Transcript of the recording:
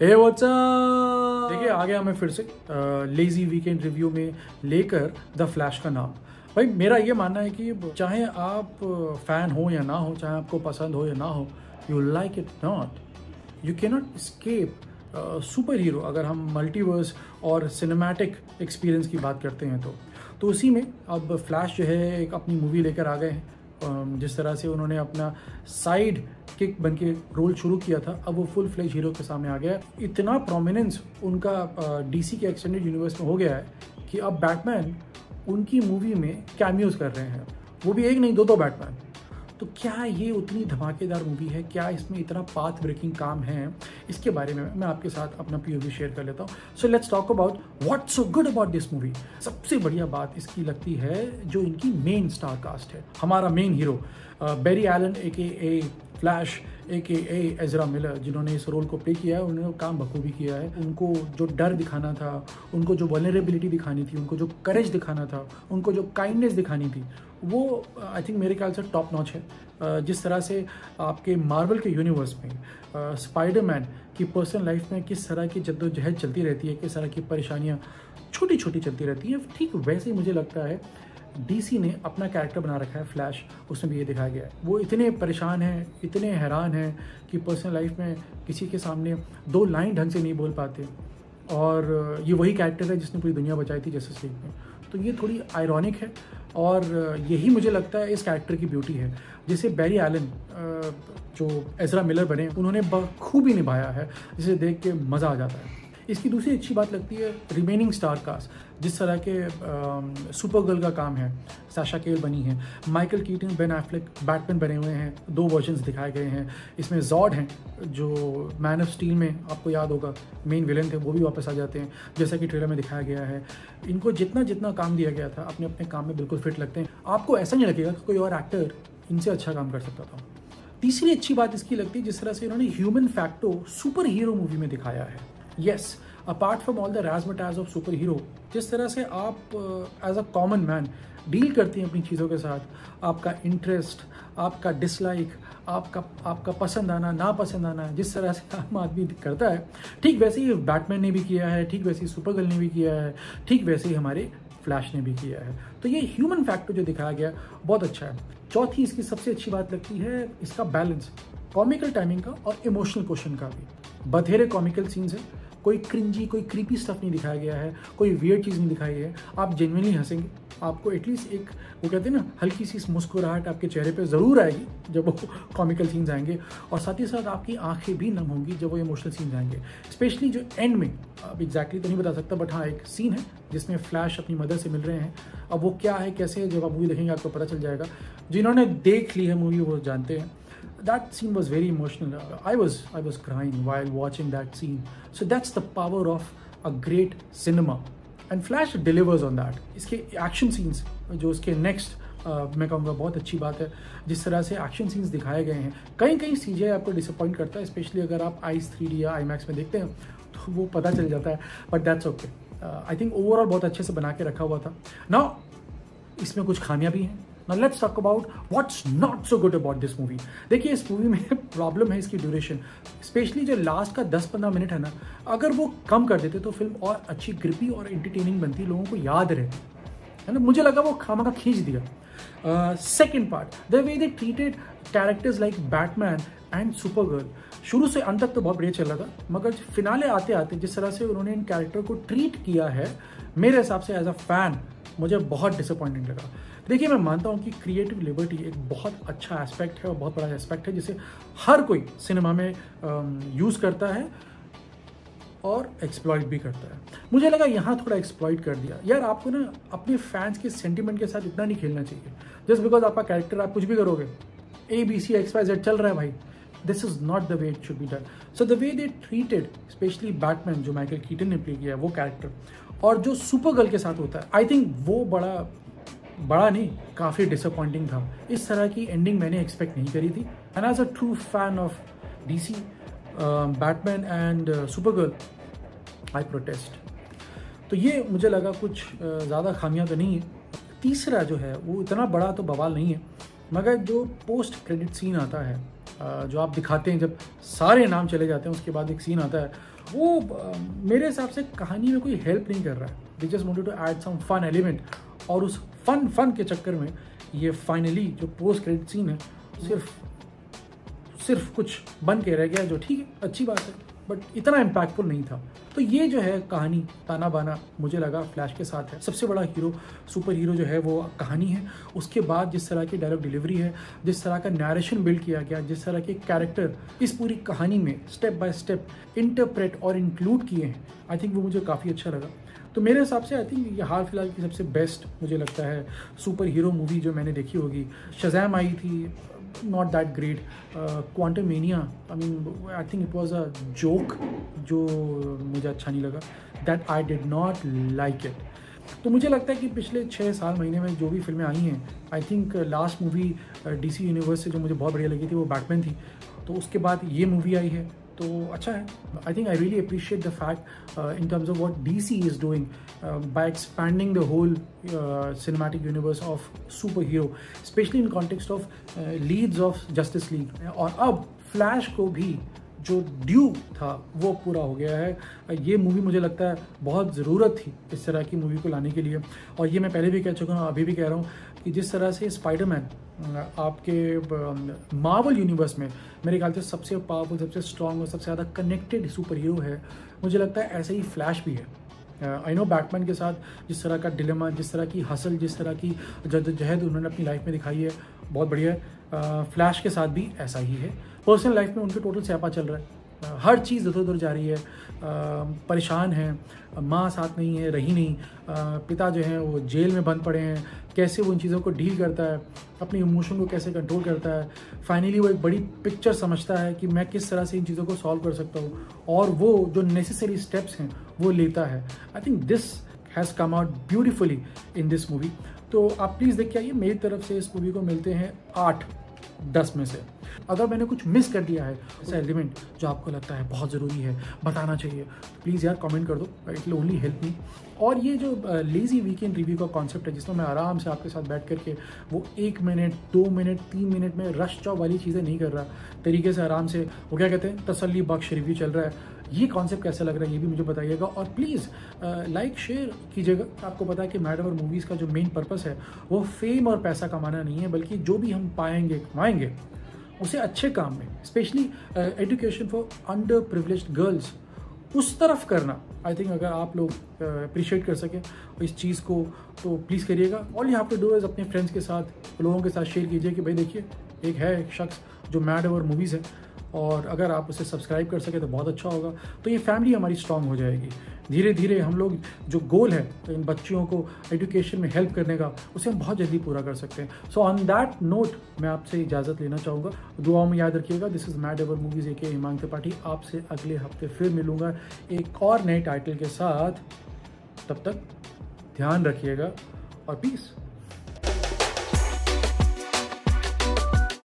हे WhatsApp, देखिए आ गया मैं फिर से लेजी वीकेंड रिव्यू में लेकर द फ्लैश का नाम। भाई मेरा ये मानना है कि चाहे आप फैन हो या ना हो, चाहे आपको पसंद हो या ना हो, you like it not, you can not escape super hero. अगर हम मल्टीवर्स और सिनेमैटिक एक्सपीरियंस की बात करते हैं तो उसी में अब फ्लैश जो है एक अपनी मूवी लेकर आ गए हैं। जिस तरह से उन्होंने अपना साइड किक बन के रोल शुरू किया था, अब वो फुल फ्लेज हीरो के सामने आ गया। इतना प्रोमिनेंस उनका डीसी के एक्सटेंडेड यूनिवर्स में हो गया है कि अब बैटमैन उनकी मूवी में कैमियोज कर रहे हैं, वो भी एक नहीं दो बैटमैन। तो क्या ये उतनी धमाकेदार मूवी है? क्या इसमें इतना पाथ ब्रेकिंग काम है? इसके बारे में मैं आपके साथ अपना पीओवी शेयर कर लेता हूँ। So let's talk about what's so good about this movie. सबसे बढ़िया बात इसकी लगती है जो इनकी मेन स्टार कास्ट है। हमारा मेन हीरो बेरी एलन ए फ्लैश ए एजरा मिलर, जिन्होंने इस रोल को प्ले किया है, उन्होंने काम बखूबी किया है। उनको जो डर दिखाना था, उनको जो वल्नरेबिलिटी दिखानी थी, उनको जो करेज दिखाना था, उनको जो काइंडनेस दिखानी थी, वो आई थिंक मेरे ख्याल से टॉप नॉच है। जिस तरह से आपके मार्वल के यूनिवर्स में स्पाइडरमैन की पर्सनल लाइफ में किस तरह की जद्दोजहद चलती रहती है, किस तरह की परेशानियाँ छोटी छोटी चलती रहती हैं, ठीक वैसे ही मुझे लगता है डीसी ने अपना कैरेक्टर बना रखा है फ्लैश। उसमें भी ये दिखाया गया है। वो इतने परेशान हैं, इतने हैरान हैं कि पर्सनल लाइफ में किसी के सामने दो लाइन ढंग से नहीं बोल पाते। और ये वही कैरेक्टर है जिसने पूरी दुनिया बचाई थी जस्टिस लीग में। तो ये थोड़ी आयरॉनिक है और यही मुझे लगता है इस कैरेक्टर की ब्यूटी है, जिसे बेरी एलन जो एजरा मिलर बने, उन्होंने बखूबी निभाया है, जिसे देख के मज़ा आ जाता है। इसकी दूसरी अच्छी बात लगती है रिमेनिंग स्टार कास्ट। जिस तरह के सुपर गर्ल का काम है, साशा केल बनी है, Michael Keaton, Ben Affleck Batman बने हुए हैं, 2 वर्जन्स दिखाए गए हैं। इसमें जॉड हैं जो मैन ऑफ स्टील में आपको याद होगा मेन विलेन थे, वो भी वापस आ जाते हैं जैसा कि ट्रेलर में दिखाया गया है। इनको जितना काम दिया गया था अपने अपने काम में बिल्कुल फिट लगते हैं। आपको ऐसा नहीं लगेगा कि कोई और एक्टर इनसे अच्छा काम कर सकता था। तीसरी अच्छी बात इसकी लगती है जिस तरह से इन्होंने human factor super hero movie में दिखाया है। Yes, apart from all the razzmatazz of super hero, जिस तरह से आप as a common man deal करती हैं अपनी चीज़ों के साथ, आपका इंटरेस्ट, आपका डिसलाइक, आपका पसंद आना ना पसंद आना, जिस तरह से आम आदमी करता है, ठीक वैसे ही बैटमैन ने भी किया है, ठीक वैसे ही सुपर गर्ल ने भी किया है, ठीक वैसे ही हमारे फ्लैश ने भी किया है। तो ये ह्यूमन फैक्टर जो दिखाया गया बहुत अच्छा है। चौथी इसकी सबसे अच्छी बात लगती है इसका बैलेंस, कॉमिकल टाइमिंग का और इमोशनल क्वेश्चन का भी। बथेरे कॉमिकल सीन्स है, कोई क्रिंजी, कोई क्रीपी स्टफ नहीं दिखाया गया है, कोई वियर्ड चीज़ नहीं दिखाई है। आप जेन्युइनली हंसेंगे, आपको एटलीस्ट एक वो कहते हैं ना हल्की सी मुस्कुराहट आपके चेहरे पे ज़रूर आएगी जब वो कॉमिकल सीन्स आएंगे, और साथ ही साथ आपकी आंखें भी नम होंगी जब वो इमोशनल सीन्स आएंगे। स्पेशली जो एंड में, अब एग्जैक्टली तो नहीं बता सकता, बट हाँ एक सीन है जिसमें फ्लैश अपनी मदर से मिल रहे हैं। अब वो क्या है कैसे है, जब आप मूवी देखेंगे आपको पता चल जाएगा। जिन्होंने देख ली है मूवी वो जानते हैं। That scene was very emotional. I was crying while watching that scene. So that's the power of a great cinema. And Flash delivers on that. इसके एक्शन सीन्स जो उसके नेक्स्ट मैं कहूँगा बहुत अच्छी बात है, जिस तरह से एक्शन सीन्स दिखाए गए हैं। कहीं CGI आपको डिसअपॉइंट करता है, स्पेशली अगर आप आईज 3D या IMAX में देखते हैं तो वो पता चल जाता है, but that's okay. I think overall बहुत अच्छे से बना के रखा हुआ था। नाउ इसमें कुछ खामियां भी हैं। Now let's talk about what's not so good about this movie. देखिए इस मूवी में प्रॉब्लम है इसकी ड्यूरेशन, स्पेशली जो लास्ट का 10-15 मिनट है ना, अगर वो कम कर देते तो फिल्म और अच्छी ग्रिपी और एंटरटेनिंग बनती, लोगों को याद रहती, है ना। मुझे लगा वो खामा खींच दिया। Second part, the way they treated characters like Batman and super girl, शुरू से अंत तक तो बहुत बढ़िया चल रहा था, मगर फिनाले आते आते जिस तरह से उन्होंने इन कैरेक्टर को ट्रीट किया है, मेरे हिसाब से एज अ फैन मुझे बहुत डिसअपॉइंटिंग लगा। देखिए मैं मानता हूँ कि क्रिएटिव लिबर्टी एक बहुत अच्छा एस्पेक्ट है और बहुत बड़ा एस्पेक्ट है जिसे हर कोई सिनेमा में यूज़ करता है और एक्सप्लॉइट भी करता है। मुझे लगा यहाँ थोड़ा एक्सप्लॉइट कर दिया। यार आपको ना अपने फैंस के सेंटिमेंट के साथ इतना नहीं खेलना चाहिए। जस्ट बिकॉज आपका कैरेक्टर आप कुछ भी करोगे, ABCXYZ चल रहा है भाई, this is not the way it should be done. So the way they treated specially Batman जो माइकल कीटन ने प्ले किया है वो कैरेक्टर, और जो सुपर गर्ल के साथ होता है, आई थिंक वो बड़ा नहीं काफ़ी डिसअपॉइंटिंग था। इस तरह की एंडिंग मैंने एक्सपेक्ट नहीं करी थी। And as a true fan of DC, Batman and super girl, I protest. तो ये मुझे लगा कुछ ज़्यादा खामियां तो नहीं है। तीसरा जो है वो इतना बड़ा तो बवाल नहीं है, मगर जो पोस्ट क्रेडिट सीन आता है जो आप दिखाते हैं जब सारे नाम चले जाते हैं उसके बाद एक सीन आता है, वो मेरे हिसाब से कहानी में कोई हेल्प नहीं कर रहा है। They just wanted to add some fun element, और उस फन के चक्कर में ये फाइनली जो पोस्ट क्रेडिट सीन है सिर्फ कुछ बन के रह गया, जो ठीक है, अच्छी बात है, बट इतना इम्पैक्टफुल नहीं था। तो ये जो है कहानी ताना बाना मुझे लगा फ्लैश के साथ है। सबसे बड़ा हीरो, सुपर हीरो जो है वो कहानी है, उसके बाद जिस तरह की डायलॉग डिलीवरी है, जिस तरह का नैरेशन बिल्ड किया गया, जिस तरह के कैरेक्टर इस पूरी कहानी में स्टेप बाय स्टेप इंटरप्रेट और इंक्लूड किए हैं, आई थिंक वो मुझे काफ़ी अच्छा लगा। तो मेरे हिसाब से आई थिंक ये हाल फिलहाल की सबसे बेस्ट मुझे लगता है सुपर हीरो मूवी जो मैंने देखी होगी। शज़ैम आई थी, not that great. Quantumania, I mean, I think it was a joke जो मुझे अच्छा नहीं लगा, that I did not like it. तो मुझे लगता है कि पिछले 6-7 महीने में जो भी फिल्में आई हैं, I think last movie DC universe से जो मुझे बहुत बढ़िया लगी थी वो बैटमैन थी, तो उसके बाद ये मूवी आई है, तो अच्छा है। I think I really appreciate the fact in terms of what DC is doing by expanding the whole cinematic universe of super hero, specially in context of leads of justice league. और अब flash को भी जो due था वो पूरा हो गया है। ये मूवी मुझे लगता है बहुत ज़रूरत थी इस तरह की मूवी को लाने के लिए, और ये मैं पहले भी कह चुका हूँ, अभी भी कह रहा हूँ कि जिस तरह से स्पाइडरमैन आपके मार्वल यूनिवर्स में मेरे ख्याल से सबसे पावरफुल, सबसे स्ट्रॉन्ग और सबसे ज़्यादा कनेक्टेड सुपर हीरो है, मुझे लगता है ऐसे ही फ्लैश भी है। आई नो बैटमैन के साथ जिस तरह का डिलेमा, जिस तरह की हसल, जिस तरह की जद्दोजहद उन्होंने अपनी लाइफ में दिखाई है, बहुत बढ़िया है। फ्लैश के साथ भी ऐसा ही है। पर्सनल लाइफ में उनके टोटल स्यापा चल रहा है, हर चीज़ इधर उधर जा रही है, परेशान है, माँ साथ नहीं है, रही नहीं, पिता जो हैं वो जेल में बंद पड़े हैं, कैसे वो इन चीज़ों को डील करता है, अपनी इमोशन को कैसे कंट्रोल करता है, फाइनली वो एक बड़ी पिक्चर समझता है कि मैं किस तरह से इन चीज़ों को सॉल्व कर सकता हूँ, और वो जो नेसेसरी स्टेप्स हैं वो लेता है। I think this has come out beautifully in this movie. तो आप प्लीज़ देख के आइए, मेरी तरफ से इस मूवी को मिलते हैं 8-10 में से। अगर मैंने कुछ मिस कर दिया है, ऐसा एलिमेंट जो आपको लगता है बहुत ज़रूरी है, बताना चाहिए, तो प्लीज़ यार कमेंट कर दो, it will only help me. और ये जो लेज़ी वीकेंड रिव्यू का कॉन्सेप्ट है, जिसमें मैं आराम से आपके साथ बैठ करके वो 1 मिनट, 2 मिनट, 3 मिनट में रश चॉप वाली चीज़ें नहीं कर रहा, तरीके से आराम से वो क्या कहते हैं तसल्ली बख्श रिव्यू चल रहा है, ये कॉन्सेप्ट कैसा लग रहा है ये भी मुझे बताइएगा। और प्लीज़ लाइक शेयर कीजिएगा। आपको पता है कि मैड ओवर मूवीज़ का जो मेन पर्पस है वो फेम और पैसा कमाना नहीं है, बल्कि जो भी हम पाएंगे कमाएंगे उसे अच्छे काम में, specially education for under privileged girls, उस तरफ करना। आई थिंक अगर आप लोग अप्रिशिएट कर सकें इस चीज़ को तो प्लीज़ करिएगा। All you have to do is अपने फ्रेंड्स के साथ, लोगों के साथ शेयर कीजिए कि भाई देखिए एक शख्स जो मैड ओवर मूवीज़ है, और अगर आप उसे सब्सक्राइब कर सके तो बहुत अच्छा होगा। तो ये फैमिली हमारी स्ट्रांग हो जाएगी। धीरे धीरे हम लोग जो गोल है तो इन बच्चियों को एजुकेशन में हेल्प करने का, उसे हम बहुत जल्दी पूरा कर सकते हैं। सो ऑन दैट नोट मैं आपसे इजाज़त लेना चाहूँगा। दुआओं में याद रखिएगा। This is mad over movies AK Himang Tripathi. आपसे अगले हफ्ते फिर मिलूँगा एक और नए टाइटल के साथ। तब तक ध्यान रखिएगा और पीस।